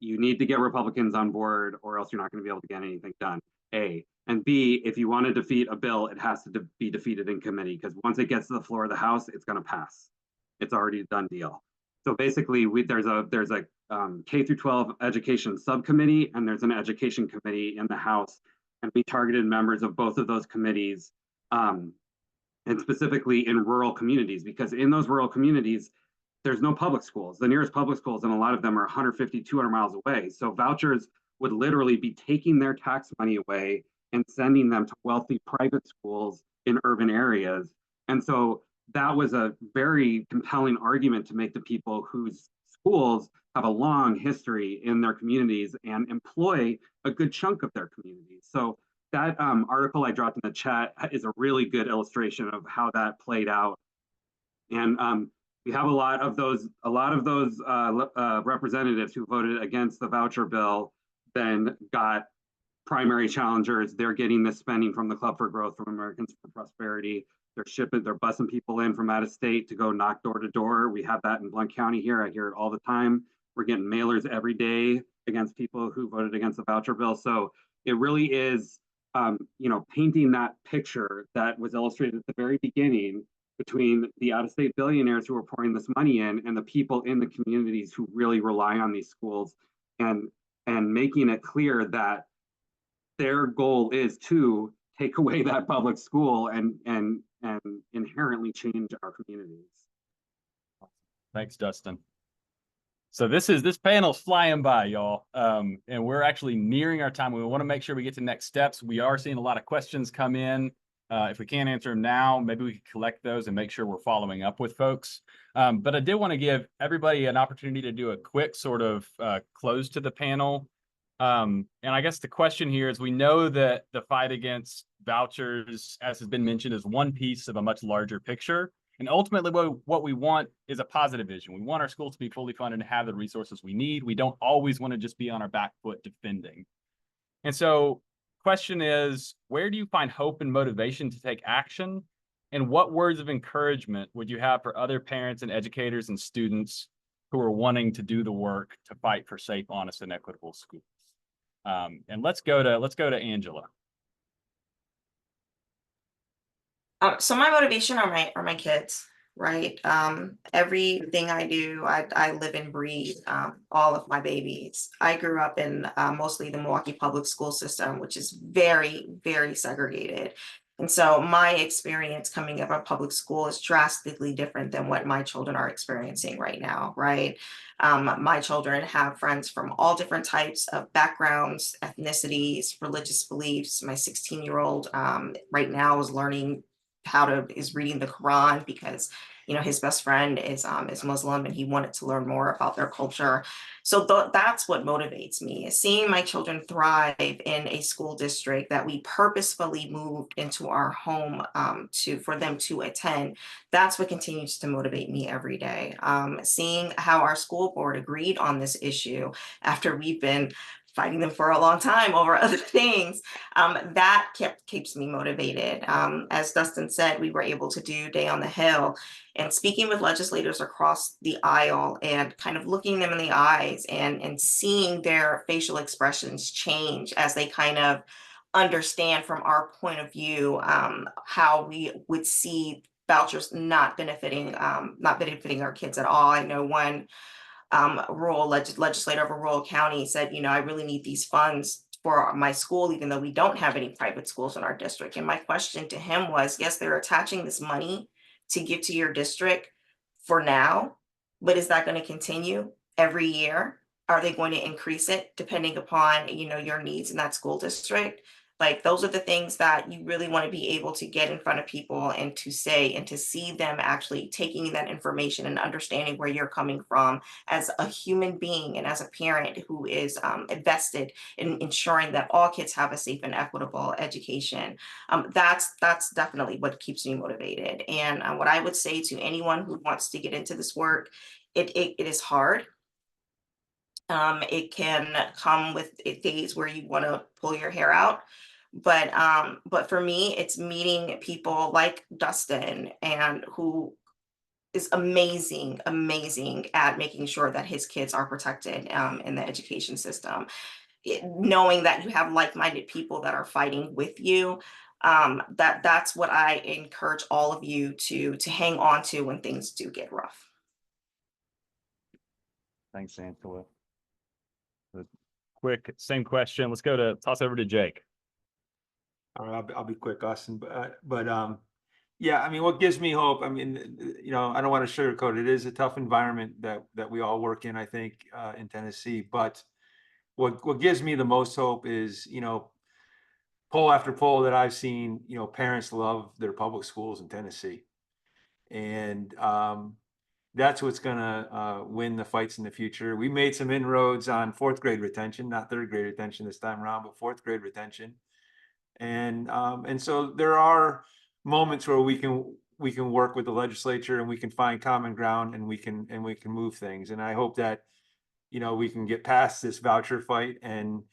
you need to get Republicans on board, or else you're not going to be able to get anything done. A. And B, if you want to defeat a bill, it has to be defeated in committee, because once it gets to the floor of the House, it's going to pass. It's already a done deal. So basically, there's a K through 12 education subcommittee, and there's an education committee in the House, and we targeted members of both of those committees, and specifically in rural communities, because in those rural communities, there's no public schools. The nearest public schools, and a lot of them are 150, 200 miles away. So vouchers would literally be taking their tax money away and sending them to wealthy private schools in urban areas. And so that was a very compelling argument to make to people whose schools have a long history in their communities and employ a good chunk of their communities. So that article I dropped in the chat is a really good illustration of how that played out. And we have a lot of those representatives who voted against the voucher bill then got primary challengers. They're getting this spending from the Club for Growth, from Americans for Prosperity. They're bussing people in from out of state to go knock door to door. We have that in Blount County here. I hear it all the time. We're getting mailers every day against people who voted against the voucher bill. So it really is, you know, painting that picture that was illustrated at the very beginning between the out-of-state billionaires who are pouring this money in and the people in the communities who really rely on these schools, and making it clear that their goal is to take away that public school and inherently change our communities. Thanks, Dustin. So this panel's flying by, y'all. And we're actually nearing our time. We want to make sure we get to next steps. We are seeing a lot of questions come in. If we can't answer them now, maybe we can collect those and make sure we're following up with folks. But I did want to give everybody an opportunity to do a quick sort of close to the panel. And I guess the question here is, we know that the fight against vouchers, as has been mentioned, is one piece of a much larger picture. And ultimately, what we want is a positive vision. We want our schools to be fully funded and have the resources we need. We don't always want to just be on our back foot defending. And so question is, where do you find hope and motivation to take action? And what words of encouragement would you have for other parents and educators and students who are wanting to do the work to fight for safe, honest, and equitable schools? And let's go to Angela. So my motivation are my kids, right? Everything I do, I live and breathe all of my babies. I grew up in mostly the Milwaukee public school system, which is very, very segregated. And so my experience coming up in public school is drastically different than what my children are experiencing right now, right? My children have friends from all different types of backgrounds, ethnicities, religious beliefs. My 16-year-old right now is reading the Quran because his best friend is Muslim and he wanted to learn more about their culture. So that's what motivates me, is seeing my children thrive in a school district that we purposefully moved into our home for them to attend. That's what continues to motivate me every day. Seeing how our school board agreed on this issue after we've been fighting them for a long time over other things, that keeps me motivated. As Dustin said, we were able to do Day on the Hill, and speaking with legislators across the aisle and kind of looking them in the eyes and seeing their facial expressions change as they kind of understand from our point of view how we would see vouchers not benefiting our kids at all. I know one rural legislator of a rural county said, I really need these funds for my school, even though we don't have any private schools in our district. And my question to him was, yes, they're attaching this money to give to your district for now, but is that going to continue every year? Are they going to increase it depending upon, your needs in that school district? Like, those are the things that you really want to be able to get in front of people and to say, and to see them actually taking that information and understanding where you're coming from as a human being and as a parent who is invested in ensuring that all kids have a safe and equitable education. That's definitely what keeps me motivated. And what I would say to anyone who wants to get into this work, it is hard. It can come with days where you want to pull your hair out. But for me, it's meeting people like Dustin, and who is amazing at making sure that his kids are protected in the education system. Knowing that you have like-minded people that are fighting with you, that's what I encourage all of you to hang on to when things do get rough. Thanks, Angela. Quick, same question. Let's toss over to Jake. All right, I'll be quick, Austin. But yeah, I mean, what gives me hope? I mean, I don't want to sugarcoat it. It is a tough environment that we all work in, I think, in Tennessee. But what gives me the most hope is, poll after poll that I've seen, parents love their public schools in Tennessee, and that's what's gonna win the fights in the future. We made some inroads on fourth grade retention, not third grade retention this time around, but fourth grade retention. And so there are moments where we can work with the legislature and we can find common ground and we can move things. And I hope that, we can get past this voucher fight and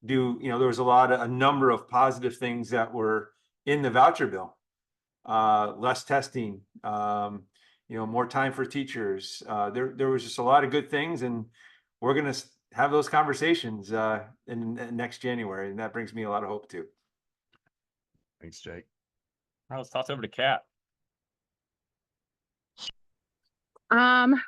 do, there was a number of positive things that were in the voucher bill. Less testing, more time for teachers. There was just a lot of good things, and we're going to have those conversations in next January. And that brings me a lot of hope too. Thanks, Jake. All right, let's toss over to Kat.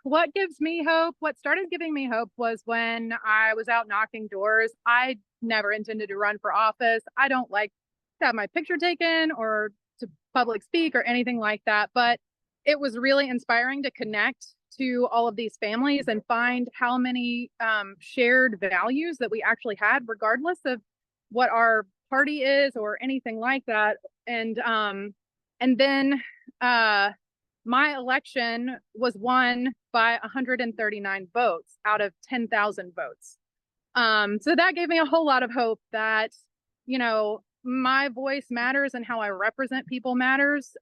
What gives me hope? What started giving me hope was when I was out knocking doors. I never intended to run for office. I don't like to have my picture taken or to public speak or anything like that, but it was really inspiring to connect to all of these families and find how many shared values that we actually had, regardless of what our party is or anything like that. And then my election was won by 139 votes out of 10,000 votes. So that gave me a whole lot of hope that, my voice matters and how I represent people matters.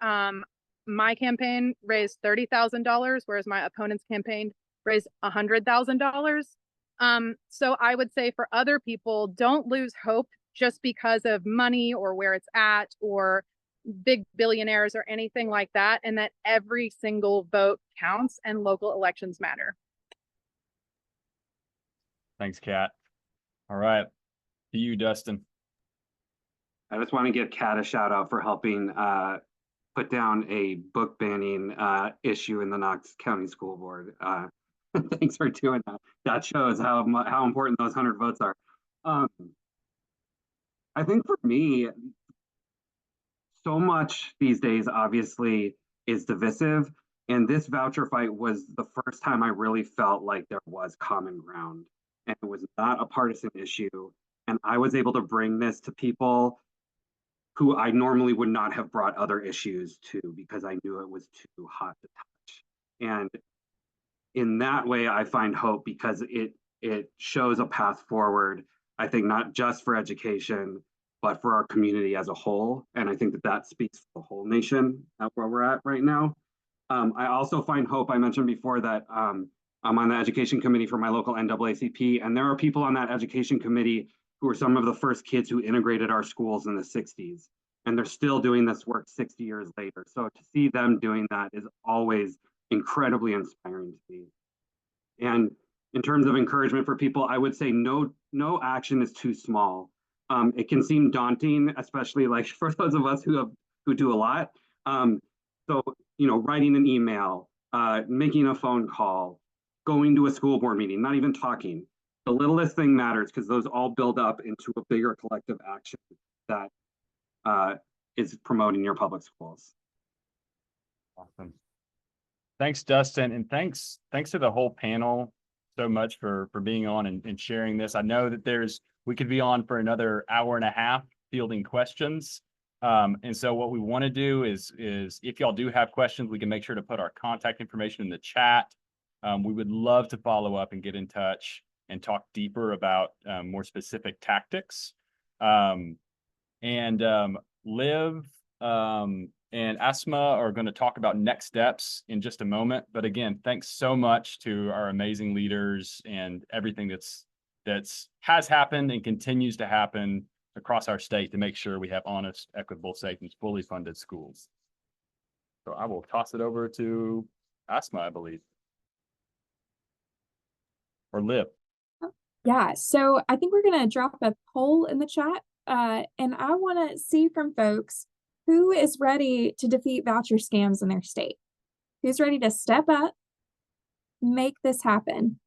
My campaign raised $30,000, whereas my opponent's campaign raised $100,000. So I would say for other people, don't lose hope just because of money or where it's at or big billionaires or anything like that, and that every single vote counts and local elections matter. Thanks, Kat. All right, to you, Dustin. I just want to give Kat a shout out for helping put down a book banning issue in the Knox County School Board. Thanks for doing that. That shows how important those 100 votes are. I think for me, so much these days obviously is divisive, and this voucher fight was the first time I really felt like there was common ground, and it was not a partisan issue, and I was able to bring this to people who I normally would not have brought other issues to because I knew it was too hot to touch. And in that way, I find hope because it shows a path forward, I think, not just for education, but for our community as a whole. And I think that that speaks to the whole nation at where we're at right now. I also find hope. I mentioned before that I'm on the education committee for my local NAACP, and there are people on that education committee who are some of the first kids who integrated our schools in the 60s. And they're still doing this work 60 years later. So to see them doing that is always incredibly inspiring to me. And in terms of encouragement for people, I would say no action is too small. It can seem daunting, especially like for those of us who do a lot. So, you know, writing an email, making a phone call, going to a school board meeting, not even talking. The littlest thing matters because those all build up into a bigger collective action that is promoting your public schools. Awesome. Thanks, Dustin, and thanks to the whole panel so much for being on and sharing this. I know that we could be on for another hour and a half fielding questions. And so what we want to do is if y'all do have questions, we can make sure to put our contact information in the chat. We would love to follow up and get in touch and talk deeper about more specific tactics. Liv and Asma are going to talk about next steps in just a moment. But again, thanks so much to our amazing leaders and everything has happened and continues to happen across our state to make sure we have honest, equitable, safe, and fully funded schools. So I will toss it over to Asma, I believe. Or Liv. Yeah, so I think we're going to drop a poll in the chat. And I want to see from folks who is ready to defeat voucher scams in their state. Who's ready to step up, make this happen?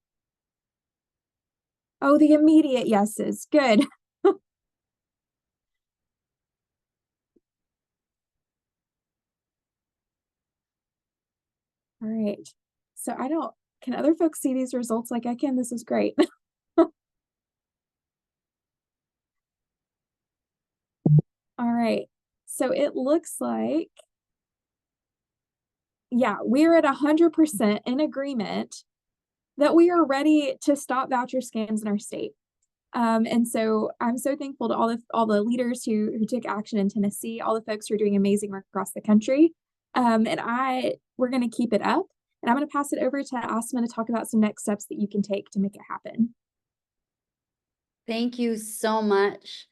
Oh, the immediate yeses. Good. All right. So can other folks see these results like I can? This is great. All right. So it looks like, yeah, we're at 100% in agreement that we are ready to stop voucher scams in our state. And so I'm so thankful to all the leaders who took action in Tennessee, all the folks who are doing amazing work across the country. We're going to keep it up. And I'm going to pass it over to Asma to talk about some next steps that you can take to make it happen. Thank you so much.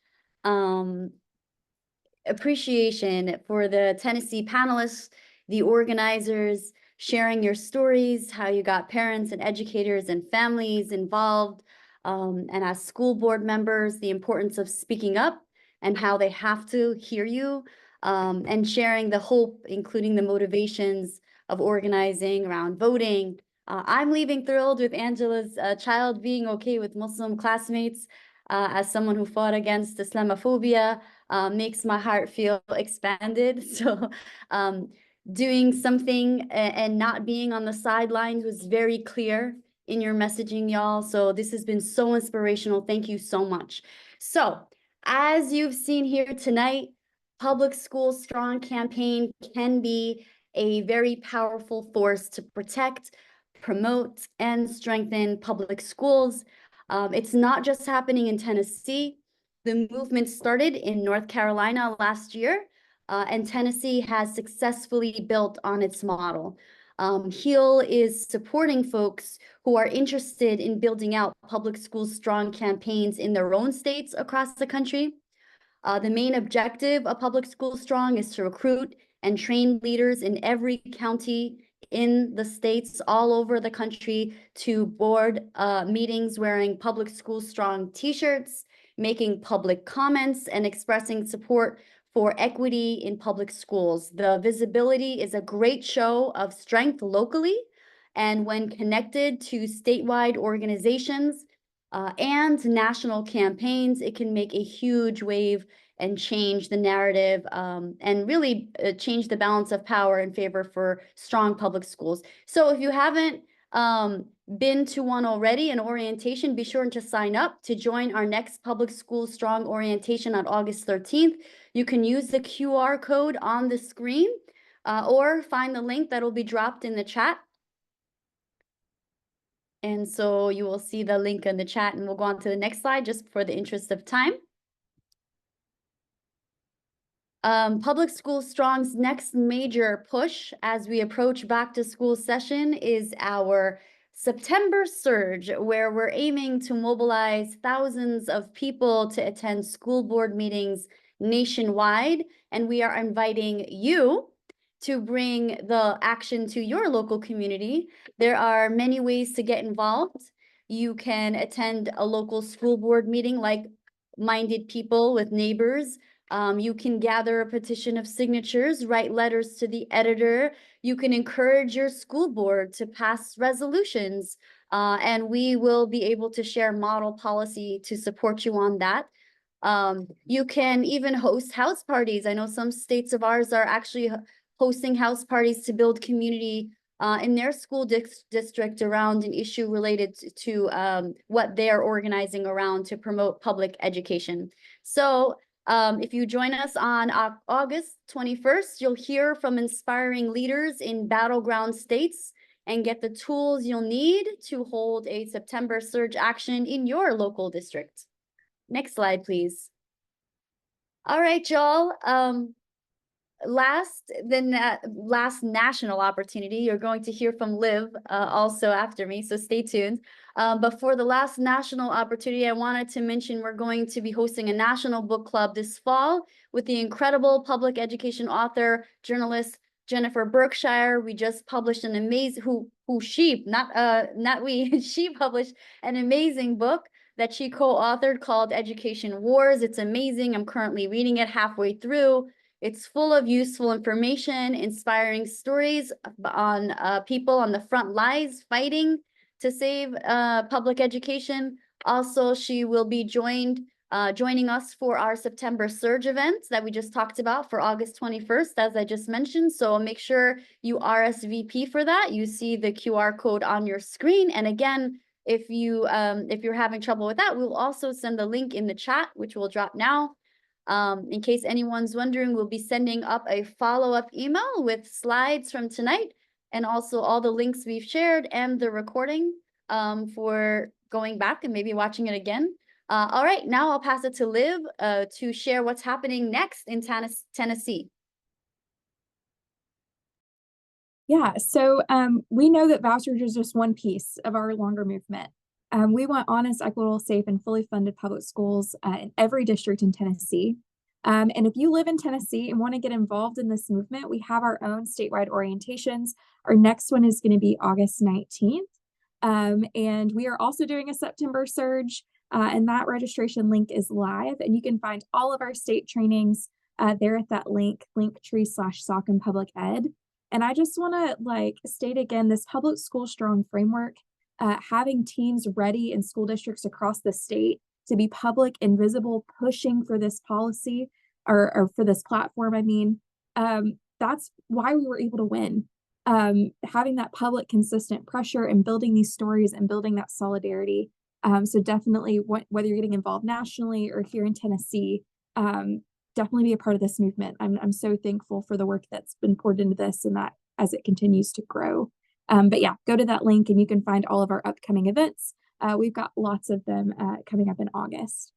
Appreciation for the Tennessee panelists, the organizers, sharing your stories, how you got parents and educators and families involved, and as school board members, the importance of speaking up and how they have to hear you, and sharing the hope, including the motivations of organizing around voting. I'm leaving thrilled with Angela's child being okay with Muslim classmates. As someone who fought against Islamophobia, makes my heart feel expanded. So doing something and not being on the sidelines was very clear in your messaging, y'all. So this has been so inspirational. Thank you so much. So as you've seen here tonight, Public School Strong campaign can be a very powerful force to protect, promote, and strengthen public schools. It's not just happening in Tennessee. The movement started in North Carolina last year, and Tennessee has successfully built on its model. HEAL is supporting folks who are interested in building out Public School Strong campaigns in their own states across the country. The main objective of Public School Strong is to recruit and train leaders in every county in the states all over the country to board meetings wearing Public School Strong t-shirts, making public comments, and expressing support for equity in public schools. The visibility is a great show of strength locally, and when connected to statewide organizations and national campaigns, it can make a huge wave and change the narrative and really change the balance of power in favor for strong public schools. So if you haven't been to one already, an orientation, be sure to sign up to join our next Public School Strong orientation on August 13th. You can use the QR code on the screen or find the link that will be dropped in the chat. And so you will see the link in the chat, and we'll go on to the next slide just for the interest of time. Public School Strong's next major push as we approach back to school session is our September surge, where we're aiming to mobilize thousands of people to attend school board meetings nationwide. And we are inviting you to bring the action to your local community. There are many ways to get involved. You can attend a local school board meeting, like-minded people with neighbors. You can gather a petition of signatures, write letters to the editor. You can encourage your school board to pass resolutions, and we will be able to share model policy to support you on that. You can even host house parties. I know some states of ours are actually hosting house parties to build community in their school district around an issue related to what they're organizing around to promote public education. So if you join us on August 21st, you'll hear from inspiring leaders in battleground states and get the tools you'll need to hold a September surge action in your local district. Next slide, please. All right, y'all. Last national opportunity, you're going to hear from Liv also after me, so stay tuned. But for the last national opportunity, I wanted to mention we're going to be hosting a national book club this fall with the incredible public education author, journalist Jennifer Berkshire. We just published an amazing she published an amazing book that she co-authored called Education Wars. It's amazing. I'm currently reading it halfway through. It's full of useful information, inspiring stories on people on the front lines fighting to save public education. Also, she will be joining us for our September Surge event that we just talked about for August 21st, as I just mentioned. So make sure you RSVP for that. You see the QR code on your screen. And again, if you're having trouble with that, we'll also send the link in the chat, which will drop now. In case anyone's wondering, we'll be sending up a follow-up email with slides from tonight and also all the links we've shared and the recording for going back and maybe watching it again. All right, now I'll pass it to Liv to share what's happening next in Tennessee. Yeah, so we know that vouchers is just one piece of our longer movement. We want honest, equitable, safe, and fully funded public schools in every district in Tennessee. And if you live in Tennessee and want to get involved in this movement, we have our own statewide orientations. Our next one is going to be August 19th. And we are also doing a September surge, and that registration link is live. And you can find all of our state trainings there at that link, linktree/SOCM Public Ed. And I just want to state again, this Public School Strong framework, having teams ready in school districts across the state to be public and visible, pushing for this policy or for this platform. I mean, that's why we were able to win. Having that public consistent pressure and building these stories and building that solidarity. So definitely whether you're getting involved nationally or here in Tennessee, definitely be a part of this movement. I'm so thankful for the work that's been poured into this and that as it continues to grow. But yeah, go to that link and you can find all of our upcoming events. We've got lots of them coming up in August.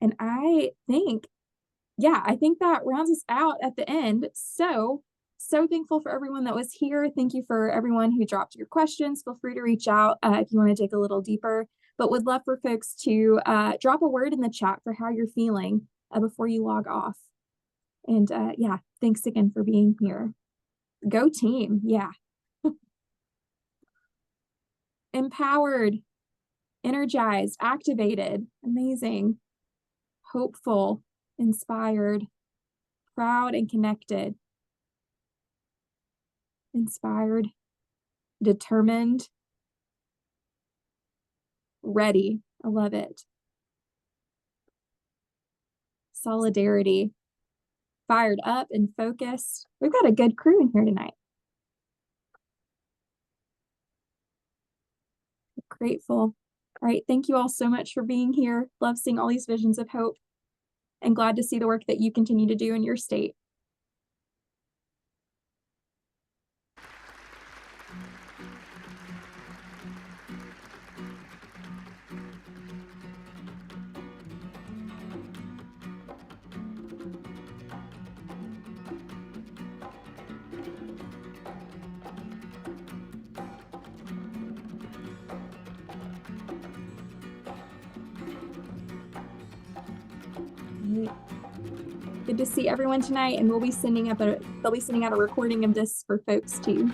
And I think that rounds us out at the end. So thankful for everyone that was here. Thank you for everyone who dropped your questions. Feel free to reach out if you want to dig a little deeper, but would love for folks to drop a word in the chat for how you're feeling before you log off. And yeah, thanks again for being here. Go team. Yeah. Empowered, energized, activated, amazing, hopeful, inspired, proud and connected, inspired, determined, ready. I love it. Solidarity, fired up and focused. We've got a good crew in here tonight. Grateful. All right. Thank you all so much for being here. Love seeing all these visions of hope and glad to see the work that you continue to do in your state. good to see everyone tonight, and they'll be sending out a recording of this for folks too.